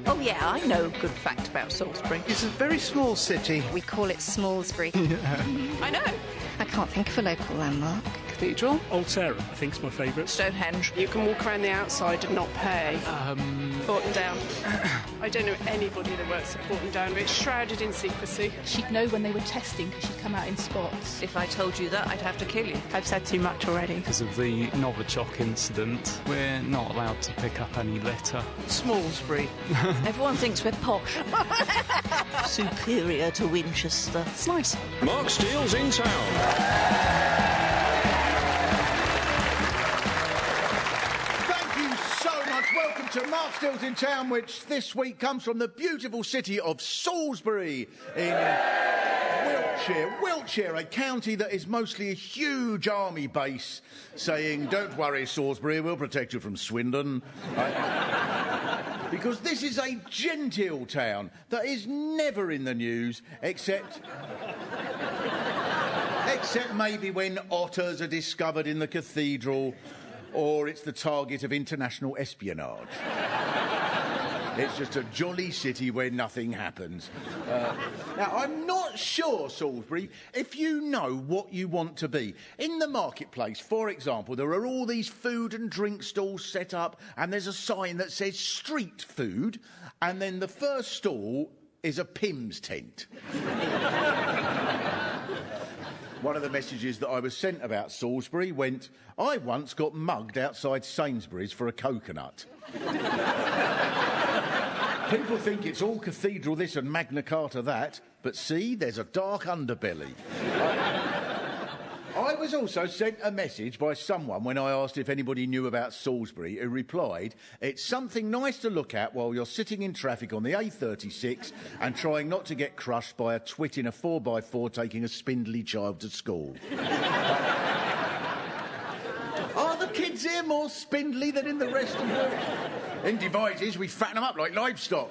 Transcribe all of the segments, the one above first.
Oh, yeah, I know a good fact about Salisbury. It's a very small city. We call it Salisbury. I know. I can't think of a local landmark. Cathedral? Old Sarah, I think, is my favourite. Stonehenge. You can walk around the outside and not pay. Porton Down. I don't know anybody that works at Porton Down, but it's shrouded in secrecy. She'd know when they were testing because she'd come out in spots. If I told you that, I'd have to kill you. I've said too much already. Because of the Novichok incident, we're not allowed to pick up any litter. Salisbury. Everyone thinks we're posh. Superior to Winchester. It's nice. Mark Steele's in town. Welcome to Mark Steele's in Town, which this week comes from the beautiful city of Salisbury in Wiltshire. Wiltshire, a county that is mostly a huge army base, saying, "Don't worry, Salisbury, we'll protect you from Swindon." Because this is a genteel town that is never in the news, except maybe when otters are discovered in the cathedral, or it's the target of international espionage. It's just a jolly city where nothing happens. Now, I'm not sure, Salisbury, if you know what you want to be. In the marketplace, for example, there are all these food and drink stalls set up, and there's a sign that says street food, and then the first stall is a Pim's tent. One of the messages that I was sent about Salisbury went, "I once got mugged outside Sainsbury's for a coconut." People think it's all cathedral this and Magna Carta that, but see, there's a dark underbelly. I was also sent a message by someone when I asked if anybody knew about Salisbury, who replied, "It's something nice to look at while you're sitting in traffic on the A36 and trying not to get crushed by a twit in a 4x4 taking a spindly child to school." Are the kids here more spindly than in the rest of the... In Devizes, we fatten them up like livestock.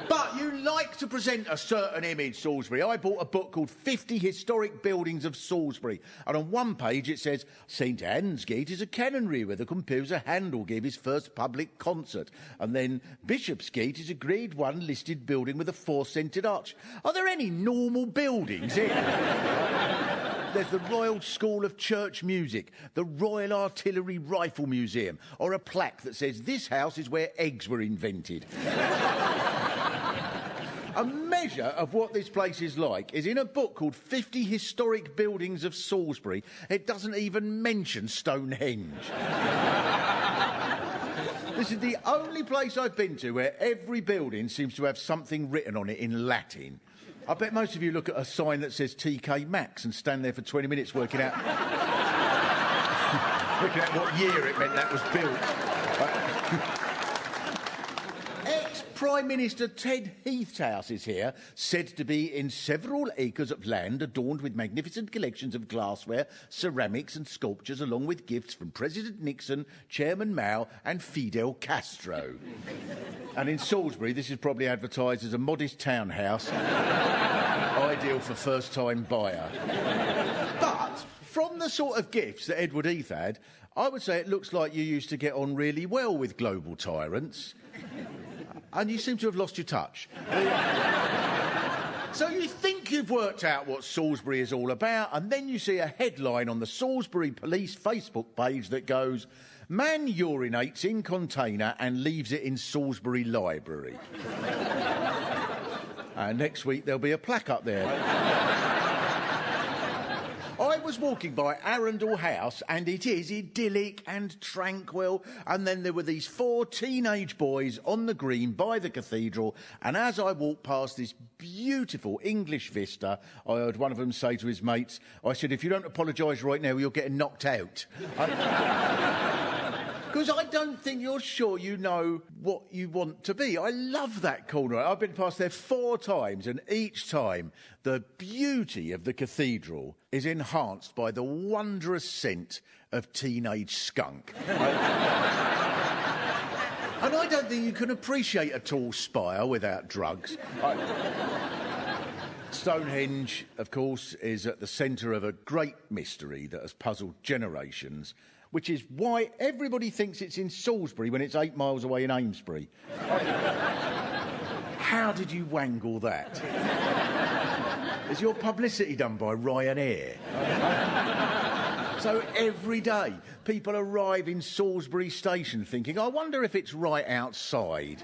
But you like to present a certain image, Salisbury. I bought a book called 50 Historic Buildings of Salisbury, and on one page it says, "St Anne's Gate is a canonry where the composer Handel gave his first public concert, and then Bishopsgate is a Grade 1 listed building with a 4-centred arch." Are there any normal buildings here? There's the Royal School of Church Music, the Royal Artillery Rifle Museum, or a plaque that says, "This house is where eggs were invented." A measure of what this place is like is in a book called 50 Historic Buildings of Salisbury. It doesn't even mention Stonehenge. This is the only place I've been to where every building seems to have something written on it in Latin. I bet most of you look at a sign that says TK Maxx and stand there for 20 minutes working out what year it meant that was built. Ex-Prime Minister Ted Heath's house is here, said to be in several acres of land adorned with magnificent collections of glassware, ceramics and sculptures, along with gifts from President Nixon, Chairman Mao and Fidel Castro. And in Salisbury, this is probably advertised as a modest townhouse, ideal for first-time buyer. But from the sort of gifts that Edward Heath had, I would say it looks like you used to get on really well with global tyrants. And you seem to have lost your touch. So you think you've worked out what Salisbury is all about, and then you see a headline on the Salisbury Police Facebook page that goes, "Man urinates in container and leaves it in Salisbury Library." And next week there'll be a plaque up there. I was walking by Arundel House, and it is idyllic and tranquil, and then there were these 4 teenage boys on the green by the cathedral, and as I walked past this beautiful English vista, I heard one of them say to his mates, I said, "If you don't apologise right now, you're getting knocked out." Because I don't think you're sure you know what you want to be. I love that corner. I've been past there 4 times, and each time the beauty of the cathedral is enhanced by the wondrous scent of teenage skunk. And I don't think you can appreciate a tall spire without drugs. Stonehenge, of course, is at the centre of a great mystery that has puzzled generations, which is why everybody thinks it's in Salisbury when it's 8 miles away in Amesbury. How did you wangle that? Is your publicity done by Ryanair? So every day, people arrive in Salisbury Station thinking, I wonder if it's right outside.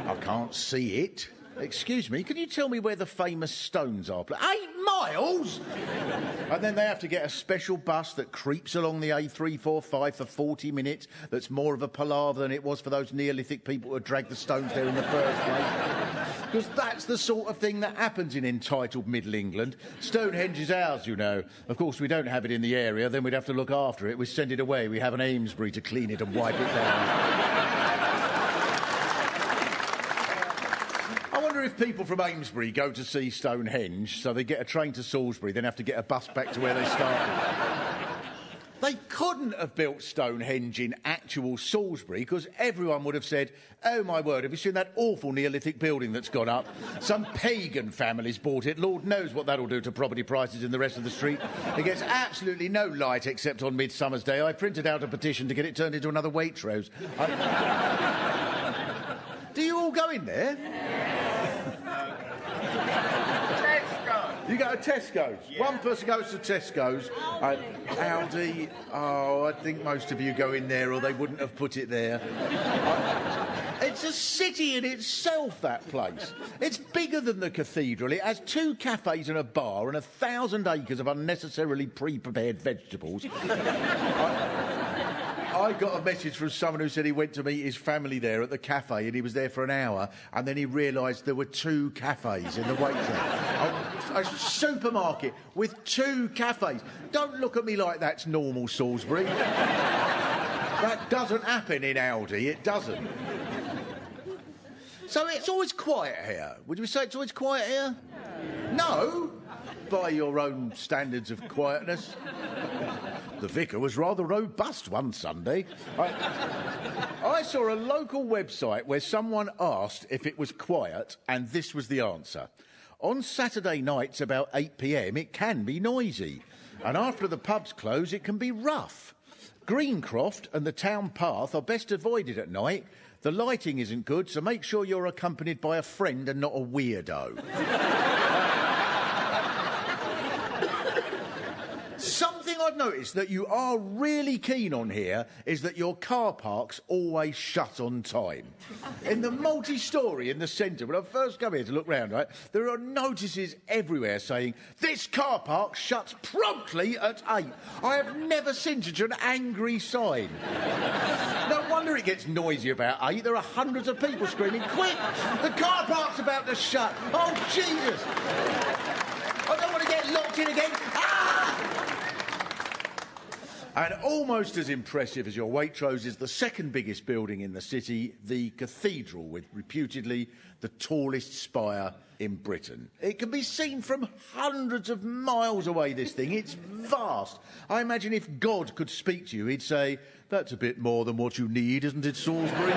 I can't see it. Excuse me, can you tell me where the famous stones are? 8 miles? And then they have to get a special bus that creeps along the A345 for 40 minutes that's more of a palaver than it was for those Neolithic people who dragged the stones there in the first place. Because that's the sort of thing that happens in entitled Middle England. Stonehenge is ours, you know. Of course, we don't have it in the area, then we'd have to look after it. We send it away. We have an Amesbury to clean it and wipe it down. I wonder if people from Amesbury go to see Stonehenge, so they get a train to Salisbury, then have to get a bus back to where they started. They couldn't have built Stonehenge in actual Salisbury, because everyone would have said, oh, my word, have you seen that awful Neolithic building that's gone up? Some pagan family's bought it. Lord knows what that'll do to property prices in the rest of the street. It gets absolutely no light except on Midsummer's Day. I printed out a petition to get it turned into another Waitrose. Do you all go in there? You go to Tesco's. Yeah. One person goes to Tesco's. Aldi. Oh, I think most of you go in there, or they wouldn't have put it there. It's a city in itself, that place. It's bigger than the cathedral. It has 2 cafes and a bar and 1,000 acres of unnecessarily pre-prepared vegetables. I got a message from someone who said he went to meet his family there at the cafe and he was there for an hour and then he realised there were 2 cafes in the waitress. A supermarket with 2 cafes. Don't look at me like that's normal, Salisbury. That doesn't happen in Aldi, it doesn't. So it's always quiet here. Would you say it's always quiet here? No? By your own standards of quietness. The vicar was rather robust one Sunday. I saw a local website where someone asked if it was quiet, and this was the answer. On Saturday nights about 8 p.m, it can be noisy, and after the pubs close, it can be rough. Greencroft and the town path are best avoided at night. The lighting isn't good, so make sure you're accompanied by a friend and not a weirdo. Something I've noticed that you are really keen on here is that your car parks always shut on time. In the multi-storey in the centre, when I first come here to look round, right, there are notices everywhere saying, this car park shuts promptly at 8. I have never seen such an angry sign. No wonder it gets noisy about 8. There are hundreds of people screaming, quick, the car park's about to shut. Oh, Jesus. I don't want to get locked in again. Ah! And almost as impressive as your Waitrose is the second biggest building in the city, the cathedral, with reputedly the tallest spire in Britain. It can be seen from hundreds of miles away, this thing. It's vast. I imagine if God could speak to you, he'd say, that's a bit more than what you need, isn't it, Salisbury?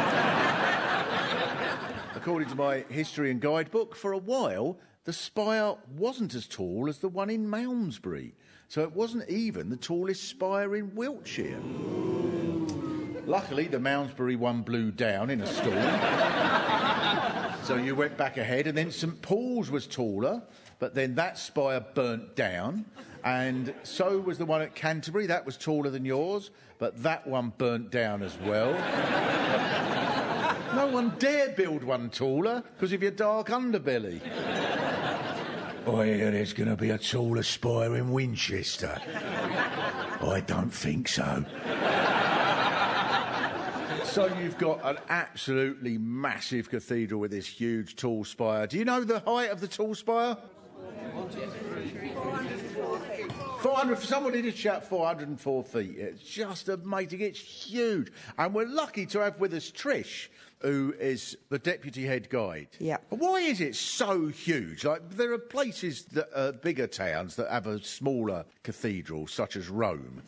According to my history and guidebook, for a while, the spire wasn't as tall as the one in Malmesbury. So it wasn't even the tallest spire in Wiltshire. Luckily, the Malmesbury one blew down in a storm. So you went back ahead, and then St Paul's was taller, but then that spire burnt down, and so was the one at Canterbury. That was taller than yours, but that one burnt down as well. No one dare build one taller because of your dark underbelly. I hear there's going to be a taller spire in Winchester. I don't think so. So you've got an absolutely massive cathedral with this huge tall spire. Do you know the height of the tall spire? 400. Somebody did shout 404 feet. It's just amazing. It's huge. And we're lucky to have with us Trish, who is the deputy head guide. Yeah. Why is it so huge? Like, there are places that are bigger towns that have a smaller cathedral, such as Rome.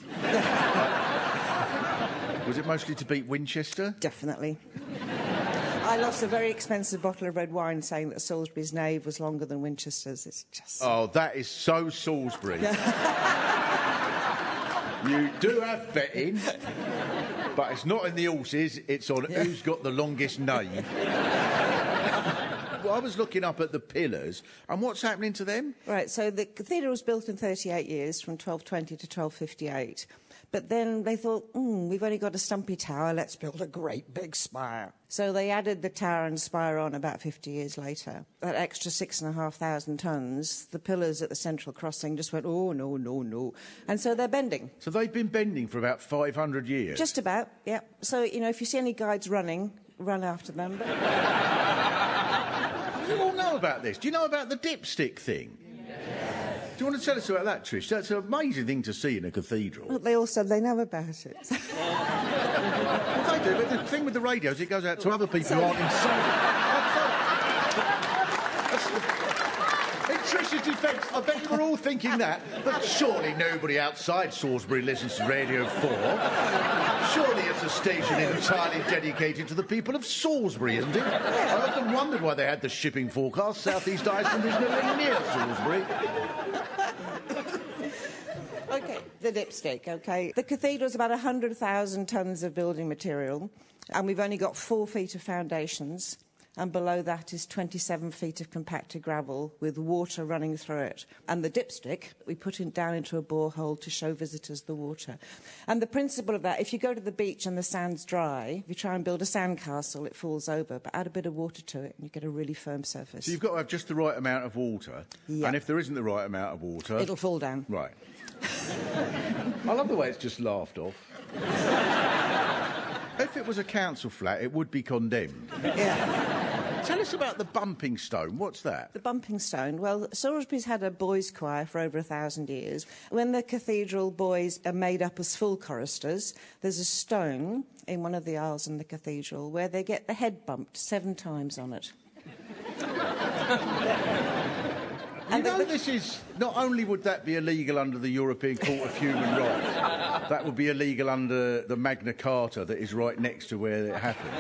Was it mostly to beat Winchester? Definitely. I lost a very expensive bottle of red wine saying that Salisbury's nave was longer than Winchester's. It's just... Oh, that is so Salisbury. You do have betting, but it's not in the horses, it's on who's got the longest nave. Well, I was looking up at the pillars, and what's happening to them? Right, so the cathedral was built in 38 years, from 1220 to 1258. But then they thought, we've only got a stumpy tower, let's build a great big spire. So they added the tower and spire on about 50 years later. That extra 6,500 tons, the pillars at the central crossing just went, oh, no, no, no. And so they're bending. So they've been bending for about 500 years? Just about, yeah. So, you know, if you see any guides running, run after them. You all know about this. Do you know about the dipstick thing? Do you want to tell us about that, Trish? That's an amazing thing to see in a cathedral. Well, they all said they know about it. Well, they do, but the thing with the radio is it goes out to other people who aren't inside. In Trish's defence, I bet you were all thinking that, but surely nobody outside Salisbury listens to Radio 4. Surely it's a station entirely dedicated to the people of Salisbury, isn't it? I often wondered why they had the shipping forecast. South East Iceland is nowhere near Salisbury. OK, the dipstick, OK. The cathedral's about 100,000 tonnes of building material, and we've only got 4 feet of foundations, and below that is 27 feet of compacted gravel with water running through it. And the dipstick, we put it down into a borehole to show visitors the water. And the principle of that, if you go to the beach and the sand's dry, if you try and build a sandcastle, it falls over, but add a bit of water to it and you get a really firm surface. So you've got to have just the right amount of water, and if there isn't the right amount of water... It'll fall down. Right. I love the way it's just laughed off. If it was a council flat, it would be condemned. Yeah. Tell us about the bumping stone. What's that? The bumping stone. Well, Salisbury's had a boys' choir for over 1,000 years. When the cathedral boys are made up as full choristers, there's a stone in one of the aisles in the cathedral where they get the head bumped 7 times on it. You know, this is... Not only would that be illegal under the European Court of Human Rights, that would be illegal under the Magna Carta that is right next to where it happened.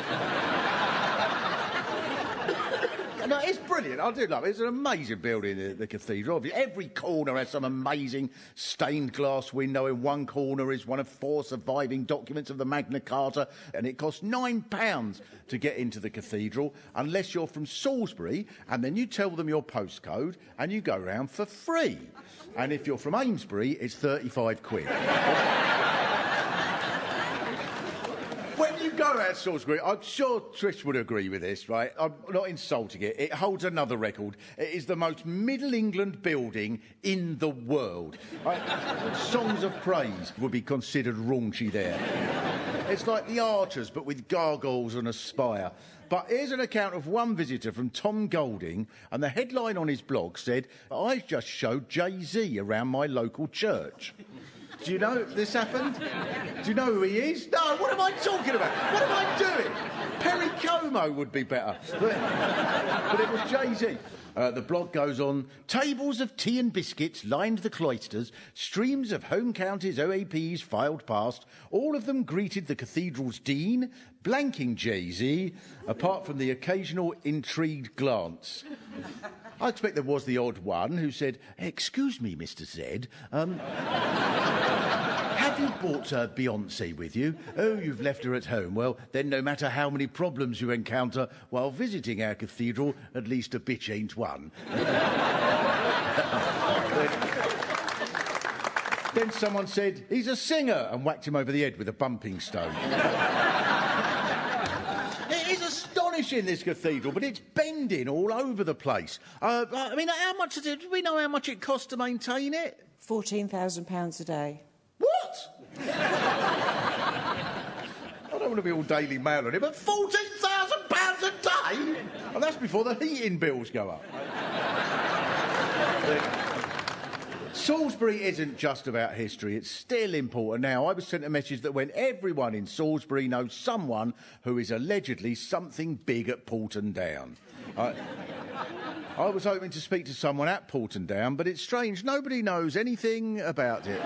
No, it's brilliant. I do love it. It's an amazing building, the cathedral. Every corner has some amazing stained glass window. In one corner is one of 4 surviving documents of the Magna Carta, and it costs £9 to get into the cathedral, unless you're from Salisbury, and then you tell them your postcode, and you go round for free. And if you're from Amesbury, it's 35 quid. When you go out Salisbury, I'm sure Trish would agree with this, right? I'm not insulting it. It holds another record. It is the most Middle England building in the world. Songs of praise would be considered raunchy there. It's like the Archers, but with gargoyles and a spire. But here's an account of one visitor from Tom Golding, and the headline on his blog said, "I just showed Jay-Z around my local church." Do you know this happened? Do you know who he is? No, what am I talking about? What am I doing? Perry Como would be better. But it was Jay-Z. The blog goes on, tables of tea and biscuits lined the cloisters, streams of home counties OAPs filed past, all of them greeted the cathedral's dean, blanking Jay-Z, apart from the occasional intrigued glance. I expect there was the odd one who said, "Excuse me, Mr. Z, have you brought Beyoncé with you? Oh, you've left her at home. Well, then no matter how many problems you encounter while visiting our cathedral, at least a bitch ain't one." Then someone said, "He's a singer," and whacked him over the head with a bumping stone. It is astonishing, this cathedral, but it's bending all over the place. I mean, how much do we know how much it costs to maintain it? £14,000 a day. What? I don't want to be all Daily Mail on it, but £14,000 a day? And that's before the heating bills go up. Salisbury isn't just about history, it's still important now. I was sent a message that when everyone in Salisbury knows someone who is allegedly something big at Porton Down. I was hoping to speak to someone at Porton Down, but it's strange, nobody knows anything about it.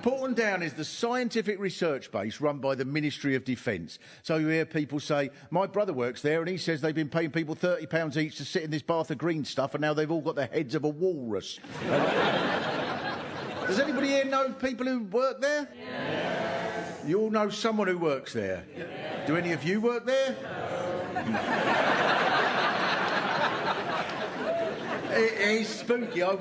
Porton Down is the scientific research base run by the Ministry of Defence. So you hear people say, my brother works there and he says they've been paying people £30 each to sit in this bath of green stuff and now they've all got the heads of a walrus. Does anybody here know people who work there? Yeah. You all know someone who works there? Yeah. Do any of you work there? It's spooky. I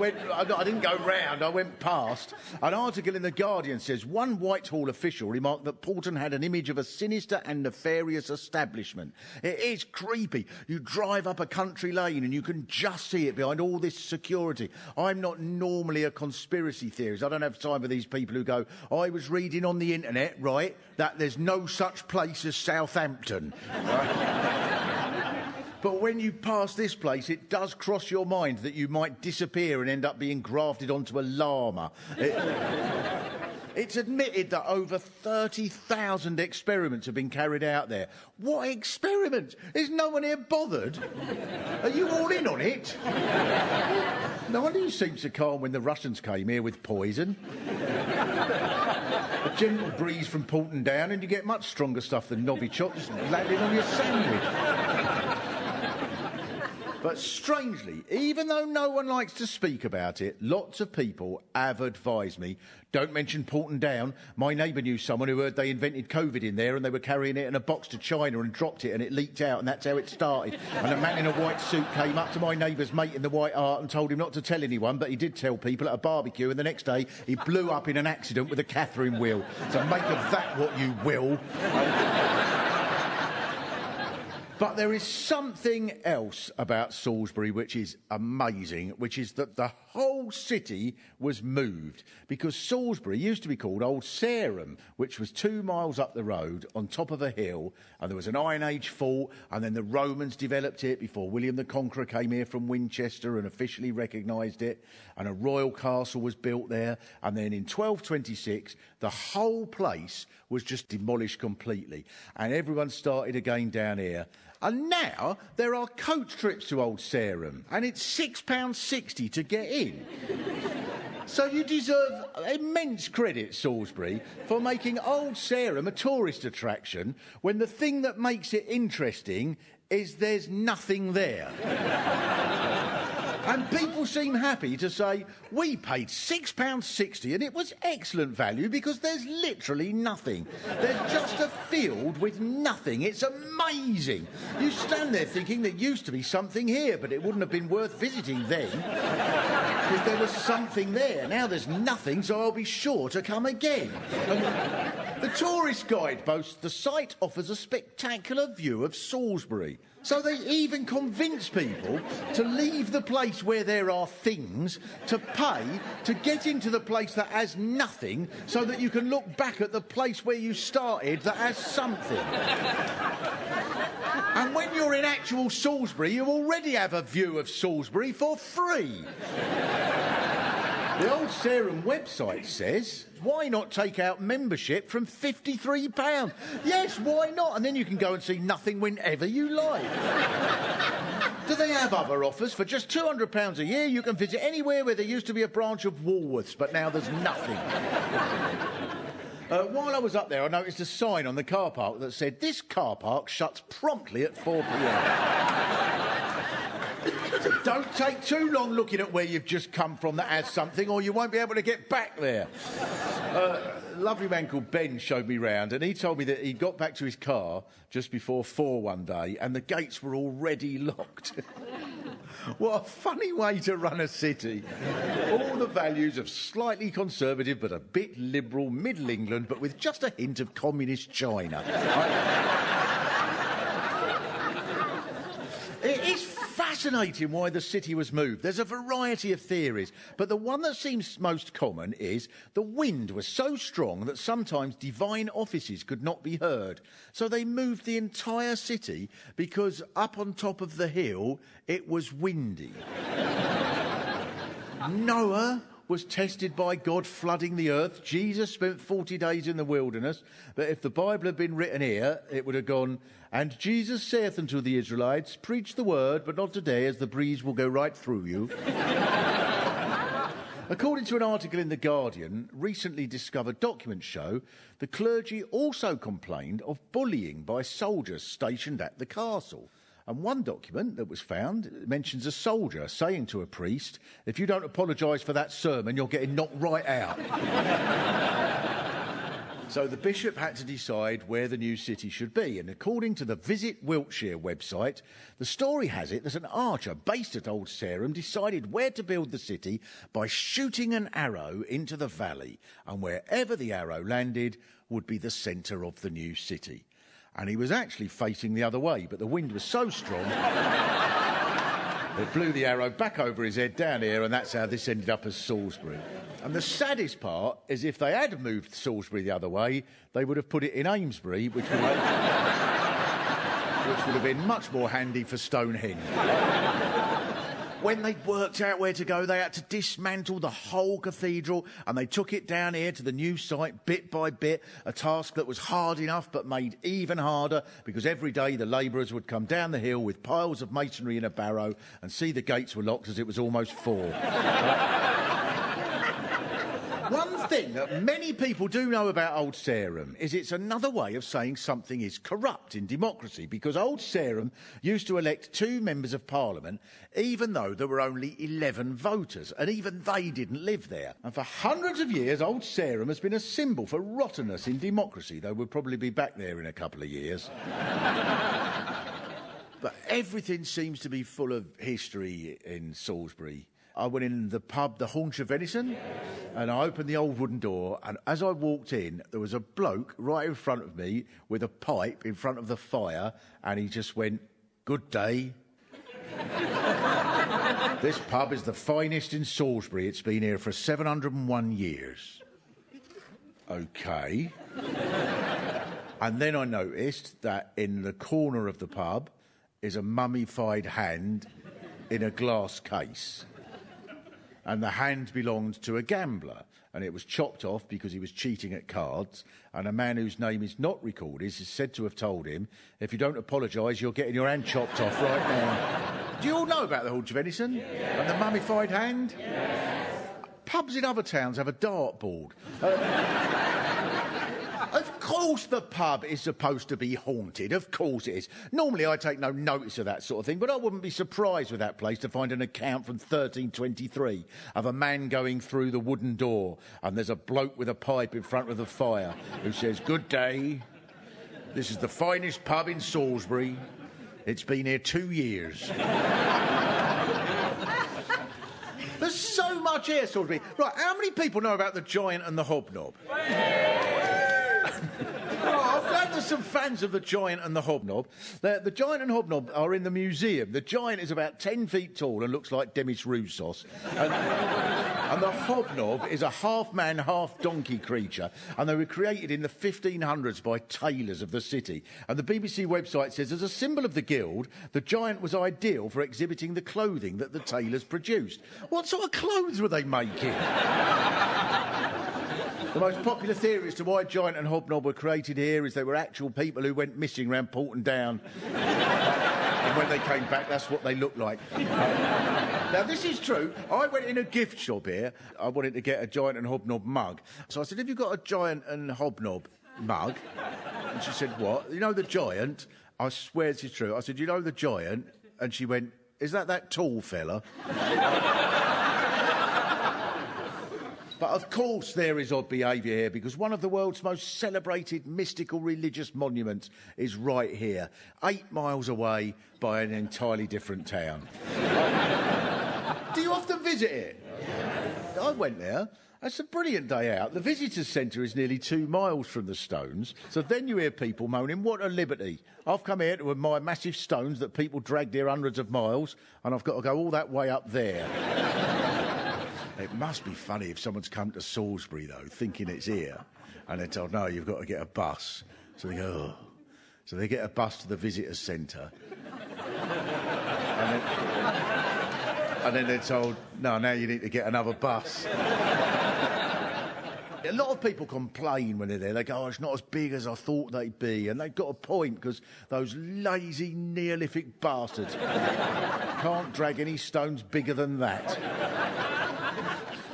didn't go round, I went past. An article in The Guardian says one Whitehall official remarked that Porton had an image of a sinister and nefarious establishment. It is creepy. You drive up a country lane and you can just see it behind all this security. I'm not normally a conspiracy theorist. I don't have time for these people who go, I was reading on the internet, right, that there's no such place as Southampton. Right? But when you pass this place, it does cross your mind that you might disappear and end up being grafted onto a llama. It's admitted that over 30,000 experiments have been carried out there. What experiments? Is no one here bothered? Are you all in on it? No wonder you seemed so calm when the Russians came here with poison. A gentle breeze from Porton Down and you get much stronger stuff than Novichok just landing on your sandwich. But strangely, even though no one likes to speak about it, lots of people have advised me, don't mention Porton Down. My neighbour knew someone who heard they invented COVID in there and they were carrying it in a box to China and dropped it and it leaked out and that's how it started. And a man in a white suit came up to my neighbour's mate in the White Hart and told him not to tell anyone, but he did tell people at a barbecue and the next day he blew up in an accident with a Catherine wheel. So make of that what you will. But there is something else about Salisbury which is amazing, which is that the whole city was moved because Salisbury used to be called Old Sarum, which was 2 miles up the road on top of a hill, and there was an Iron Age fort, and then the Romans developed it before William the Conqueror came here from Winchester and officially recognised it, and a royal castle was built there, and then in 1226 the whole place was just demolished completely, and everyone started again down here. And now there are coach trips to Old Sarum, and it's £6.60 to get in. So you deserve immense credit, Salisbury, for making Old Sarum a tourist attraction when the thing that makes it interesting is there's nothing there. And people seem happy to say, we paid £6.60 and it was excellent value because there's literally nothing. There's just a field with nothing. It's amazing. You stand there thinking there used to be something here, but it wouldn't have been worth visiting then because there was something there. Now there's nothing, so I'll be sure to come again. And the tourist guide boasts the site offers a spectacular view of Salisbury. So they even convince people to leave the place where there are things, to pay, to get into the place that has nothing, so that you can look back at the place where you started that has something. And when you're in actual Salisbury, you already have a view of Salisbury for free. The Old Sarum website says, why not take out membership from £53? Yes, why not? And then you can go and see nothing whenever you like. Do they have other offers? For just £200 a year, you can visit anywhere where there used to be a branch of Woolworths, but now there's nothing. While I was up there, I noticed a sign on the car park that said, this car park shuts promptly at 4 p.m. So don't take too long looking at where you've just come from that has something, or you won't be able to get back there. A lovely man called Ben showed me round, and he told me that he got back to his car just before 4 one day, and the gates were already locked. What a funny way to run a city. All the values of slightly conservative but a bit liberal Middle England, but with just a hint of communist China. It is fascinating why the city was moved. There's a variety of theories, but the one that seems most common is the wind was so strong that sometimes divine offices could not be heard. So they moved the entire city because up on top of the hill it was windy. Noah was tested by God flooding the earth. Jesus spent 40 days in the wilderness. But if the Bible had been written here, it would have gone, and Jesus saith unto the Israelites, preach the word, but not today, as the breeze will go right through you. According to an article in The Guardian, recently discovered documents show the clergy also complained of bullying by soldiers stationed at the castle. And one document that was found mentions a soldier saying to a priest, "If you don't apologise for that sermon, you're getting knocked right out." So the bishop had to decide where the new city should be, and according to the Visit Wiltshire website, the story has it that an archer based at Old Sarum decided where to build the city by shooting an arrow into the valley, and wherever the arrow landed would be the centre of the new city. And he was actually facing the other way, but the wind was so strong it blew the arrow back over his head down here, and that's how this ended up as Salisbury. And the saddest part is if they had moved Salisbury the other way, they would have put it in Amesbury, which would have been much more handy for Stonehenge. When they'd worked out where to go, they had to dismantle the whole cathedral, and they took it down here to the new site bit by bit, a task that was hard enough but made even harder because every day the labourers would come down the hill with piles of masonry in a barrow and see the gates were locked as it was almost 4. One thing that many people do know about Old Sarum is it's another way of saying something is corrupt in democracy, because Old Sarum used to elect 2 members of Parliament even though there were only 11 voters, and even they didn't live there. And for hundreds of years, Old Sarum has been a symbol for rottenness in democracy, though we'll probably be back there in a couple of years. But everything seems to be full of history in Salisbury. I went in the pub, the Haunch of Venison, and I opened the old wooden door, and as I walked in, there was a bloke right in front of me with a pipe in front of the fire, and he just went, "Good day." This pub is the finest in Salisbury. It's been here for 701 years. OK. And then I noticed that in the corner of the pub is a mummified hand in a glass case. And the hand belonged to a gambler, and it was chopped off because he was cheating at cards, and a man whose name is not recorded is said to have told him, "If you don't apologise, you're getting your hand chopped off right now." Do you all know about the Haunch of Venison? Yes. And the mummified hand? Yes. Pubs in other towns have a dartboard. Of course the pub is supposed to be haunted, of course it is. Normally I take no notice of that sort of thing, but I wouldn't be surprised with that place to find an account from 1323 of a man going through the wooden door, and there's a bloke with a pipe in front of the fire who says, "Good day, this is the finest pub in Salisbury. It's been here 2 years." There's so much here, Salisbury. Right, how many people know about the Giant and the Hobnob? I've found there's some fans of the Giant and the Hobnob. The Giant and Hobnob are in the museum. The Giant is about 10 feet tall and looks like Demis Roussos. And the Hobnob is a half-man, half-donkey creature, and they were created in the 1500s by tailors of the city. And the BBC website says, as a symbol of the guild, the Giant was ideal for exhibiting the clothing that the tailors produced. What sort of clothes were they making? The most popular theory as to why Giant and Hobnob were created here is they were actual people who went missing round Porton Down. And when they came back, that's what they looked like. Now, this is true. I went in a gift shop here. I wanted to get a Giant and Hobnob mug. So I said, "Have you got a Giant and Hobnob mug?" And she said, "What? You know the Giant?" I swear this is true. I said, "You know the Giant?" And she went, "Is that tall fella?" But of course there is odd behaviour here, because one of the world's most celebrated mystical religious monuments is right here, 8 miles away by an entirely different town. Do you often visit it? I went there. It's a brilliant day out. The visitors' centre is nearly 2 miles from the stones, so then you hear people moaning, "What a liberty. I've come here to admire massive stones that people dragged here hundreds of miles, and I've got to go all that way up there." It must be funny if someone's come to Salisbury, though, thinking it's here, and they're told, "No, you've got to get a bus." So they go, "Oh." So they get a bus to the visitors' centre. And then they're told, "No, now you need to get another bus." A lot of people complain when they're there. They go, "Oh, it's not as big as I thought they'd be." And they've got a point, because those lazy Neolithic bastards can't drag any stones bigger than that.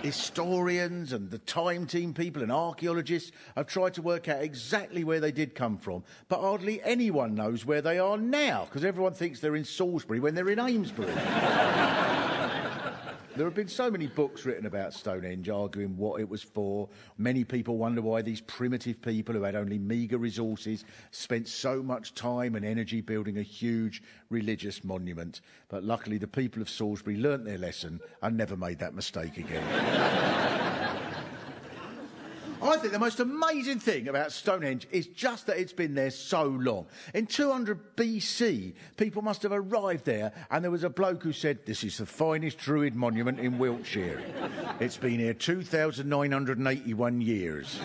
Historians and the Time Team people and archaeologists have tried to work out exactly where they did come from, but hardly anyone knows where they are now, because everyone thinks they're in Salisbury when they're in Amesbury. There have been so many books written about Stonehenge arguing what it was for. Many people wonder why these primitive people who had only meagre resources spent so much time and energy building a huge religious monument. But luckily the people of Salisbury learnt their lesson and never made that mistake again. I think the most amazing thing about Stonehenge is just that it's been there so long. In 200 BC, people must have arrived there, and there was a bloke who said, "This is the finest Druid monument in Wiltshire. It's been here 2,981 years."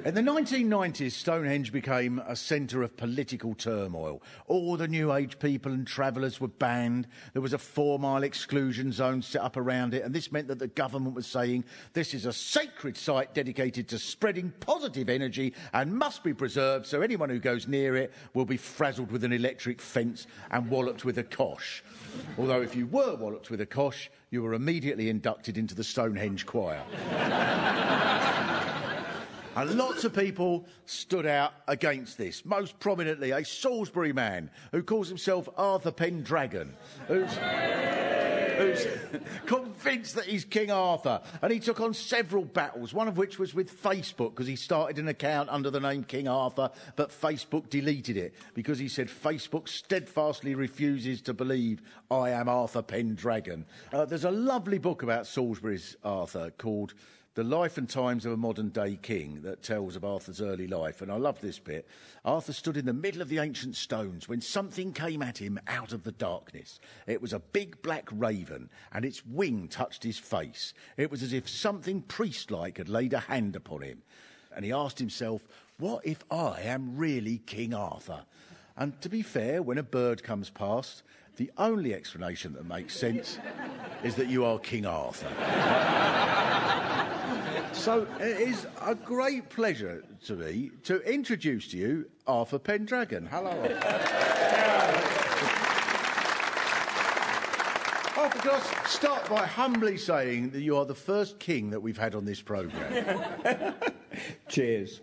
In the 1990s, Stonehenge became a centre of political turmoil. All the New Age people and travellers were banned. There was a 4-mile exclusion zone set up around it, and this meant that the government was saying this is a sacred site dedicated to spreading positive energy and must be preserved, so anyone who goes near it will be frazzled with an electric fence and walloped with a cosh. Although if you were walloped with a cosh, you were immediately inducted into the Stonehenge choir. And lots of people stood out against this, most prominently a Salisbury man who calls himself Arthur Pendragon, who's convinced that he's King Arthur. And he took on several battles, one of which was with Facebook, because he started an account under the name King Arthur, but Facebook deleted it because he said Facebook steadfastly refuses to believe I am Arthur Pendragon. There's a lovely book about Salisbury's Arthur called The Life and Times of a Modern-Day King that tells of Arthur's early life, and I love this bit. Arthur stood in the middle of the ancient stones when something came at him out of the darkness. It was a big black raven, and its wing touched his face. It was as if something priest-like had laid a hand upon him. And he asked himself, what if I am really King Arthur? And to be fair, when a bird comes past, the only explanation that makes sense is that you are King Arthur. So it is a great pleasure to me to introduce to you Arthur Pendragon. Hello, Arthur. Arthur, can I start by humbly saying that you are the first king that we've had on this programme? Cheers.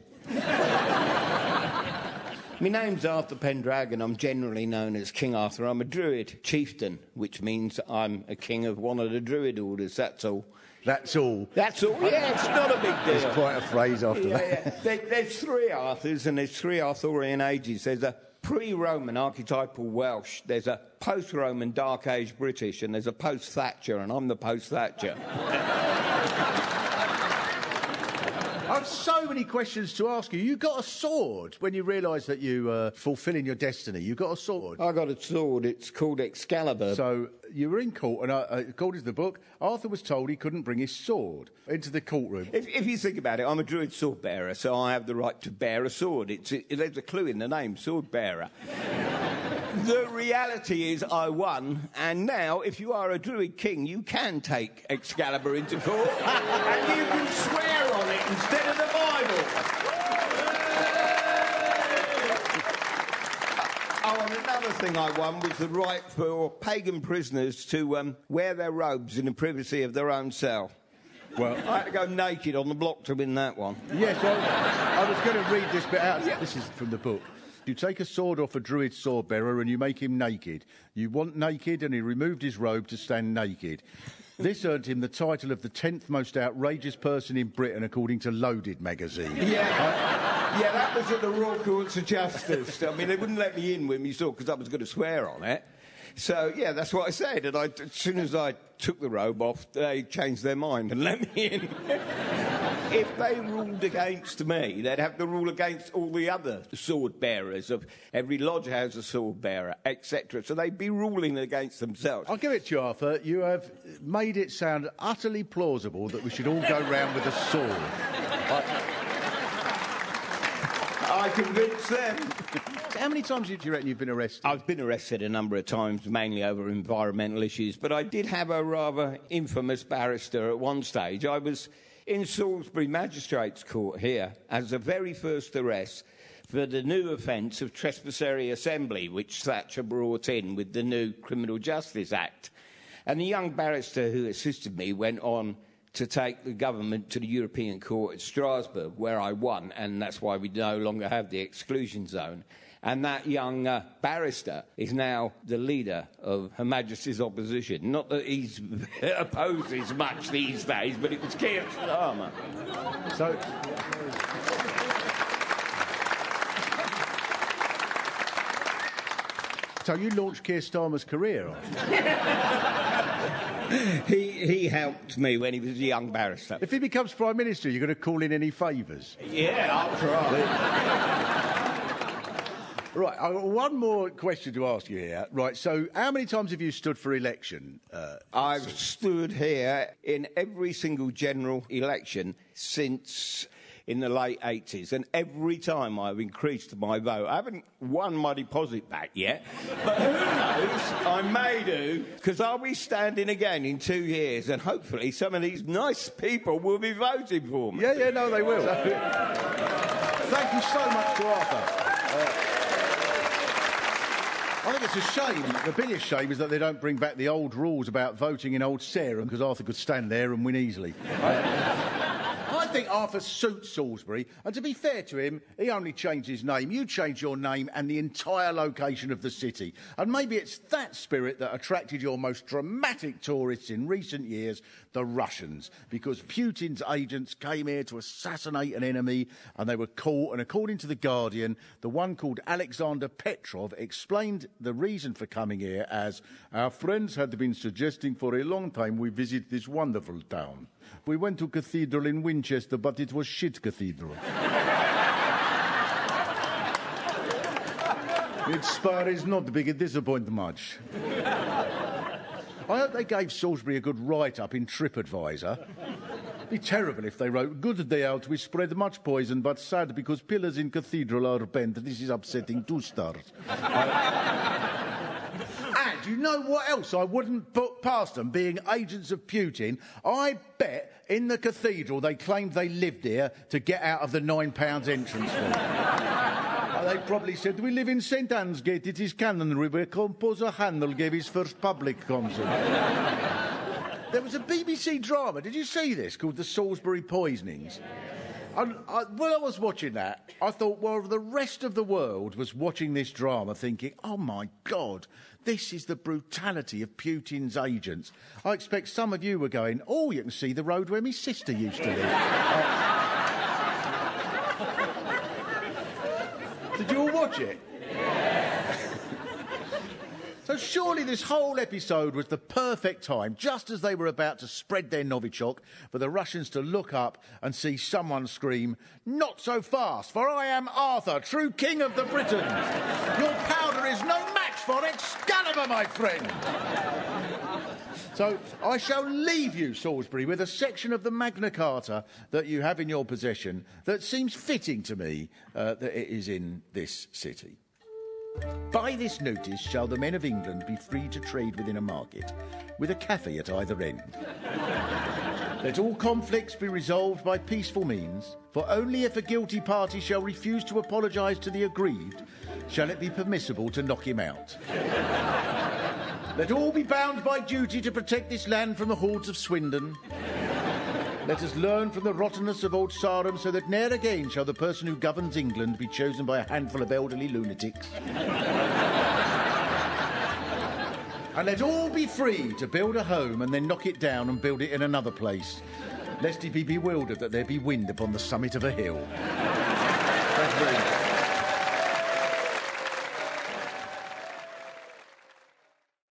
My name's Arthur Pendragon. I'm generally known as King Arthur. I'm a Druid chieftain, which means I'm a king of one of the Druid orders, that's all. That's all? That's all, yeah, it's not a big deal. There's quite a phrase after that. Yeah. There's 3 Arthurs and there's 3 Arthurian ages. There's a pre-Roman archetypal Welsh, there's a post-Roman Dark Age British, and there's a post-Thatcher, and I'm the post-Thatcher. I've so many questions to ask you. You got a sword when you realised that you were fulfilling your destiny. You got a sword. I got a sword. It's called Excalibur. So you were in court, and according to the book, Arthur was told he couldn't bring his sword into the courtroom. If you think about it, I'm a Druid sword bearer, so I have the right to bear a sword. There's a clue in the name, sword bearer. The reality is I won, and now, if you are a Druid king, you can take Excalibur into court, and you can swear on it instead of the Bible. Oh, and another thing I won was the right for pagan prisoners to wear their robes in the privacy of their own cell. Well, I had to go naked on the block to win that one. Yes, I was going to read this bit out. Yeah. This is from the book. You take a sword off a Druid sword bearer and you make him naked. You want naked, and he removed his robe to stand naked. This earned him the title of the 10th most outrageous person in Britain, according to Loaded magazine. Yeah, yeah, that was at the Royal Courts of Justice. I mean, they wouldn't let me in when we saw, because I was going to swear on it. So, yeah, that's what I said. And as soon as I took the robe off, they changed their mind and let me in. If they ruled against me, they'd have to rule against all the other sword bearers. Of every lodge has a sword bearer, etc. So they'd be ruling against themselves. I'll give it to you, Arthur. You have made it sound utterly plausible that we should all go round with a sword. I convinced them. How many times do you reckon you've been arrested? I've been arrested a number of times, mainly over environmental issues, but I did have a rather infamous barrister at one stage. I was in Salisbury Magistrates Court here as the very first arrest for the new offence of trespassary assembly, which Thatcher brought in with the new Criminal Justice Act. And the young barrister who assisted me went on to take the government to the European Court at Strasbourg, where I won, and that's why we no longer have the exclusion zone. And that young barrister is now the leader of Her Majesty's opposition. Not that he's opposes much these days, but it was Keir Starmer. So you launched Keir Starmer's career on? He helped me when he was a young barrister. If he becomes Prime Minister, you're going to call in any favours? Yeah, I'll try. Right, I've got one more question to ask you here. Right, so how many times have you stood for election? I've stood here in every single general election since in the late 80s, and every time I've increased my vote. I haven't won my deposit back yet, but who knows? I may do, because I'll be standing again in 2 years, and hopefully some of these nice people will be voting for me. Yeah, no, they will. Thank you so much to Arthur. I think it's a shame. The biggest shame is that they don't bring back the old rules about voting in Old Sarum, because Arthur could stand there and win easily. I think Arthur suits Salisbury, and to be fair to him, he only changed his name. You changed your name and the entire location of the city. And maybe it's that spirit that attracted your most dramatic tourists in recent years, the Russians, because Putin's agents came here to assassinate an enemy, and they were caught, and according to The Guardian, the one called Alexander Petrov explained the reason for coming here as, our friends had been suggesting for a long time we visit this wonderful town. We went to cathedral in Winchester, but it was shit cathedral. Its spire is not big, it disappoints much. I hope they gave Salisbury a good write-up in TripAdvisor. It'd be terrible if they wrote, good day out, we spread much poison, but sad because pillars in cathedral are bent. This is upsetting 2 stars. And you know what else I wouldn't put past them, being agents of Putin? I bet in the cathedral they claimed they lived here to get out of the £9 entrance fee. They probably said, we live in St Anne's Gate, it is canonry where composer Handel gave his first public concert. There was a BBC drama, did you see this, called The Salisbury Poisonings? And when I was watching that, I thought, well, the rest of the world was watching this drama thinking, oh, my God, this is the brutality of Putin's agents. I expect some of you were going, oh, you can see the road where my sister used to live. Did you all watch it? So surely this whole episode was the perfect time, just as they were about to spread their Novichok, for the Russians to look up and see someone scream, not so fast, for I am Arthur, true king of the Britons. Your powder is no match for Excalibur, my friend. So I shall leave you, Salisbury, with a section of the Magna Carta that you have in your possession that seems fitting to me that it is in this city. By this notice shall the men of England be free to trade within a market, with a cafe at either end. Let all conflicts be resolved by peaceful means, for only if a guilty party shall refuse to apologise to the aggrieved, shall it be permissible to knock him out. Let all be bound by duty to protect this land from the hordes of Swindon. Let us learn from the rottenness of old Sarum, so that ne'er again shall the person who governs England be chosen by a handful of elderly lunatics. And let all be free to build a home and then knock it down and build it in another place, lest he be bewildered that there be wind upon the summit of a hill. Thank you very much.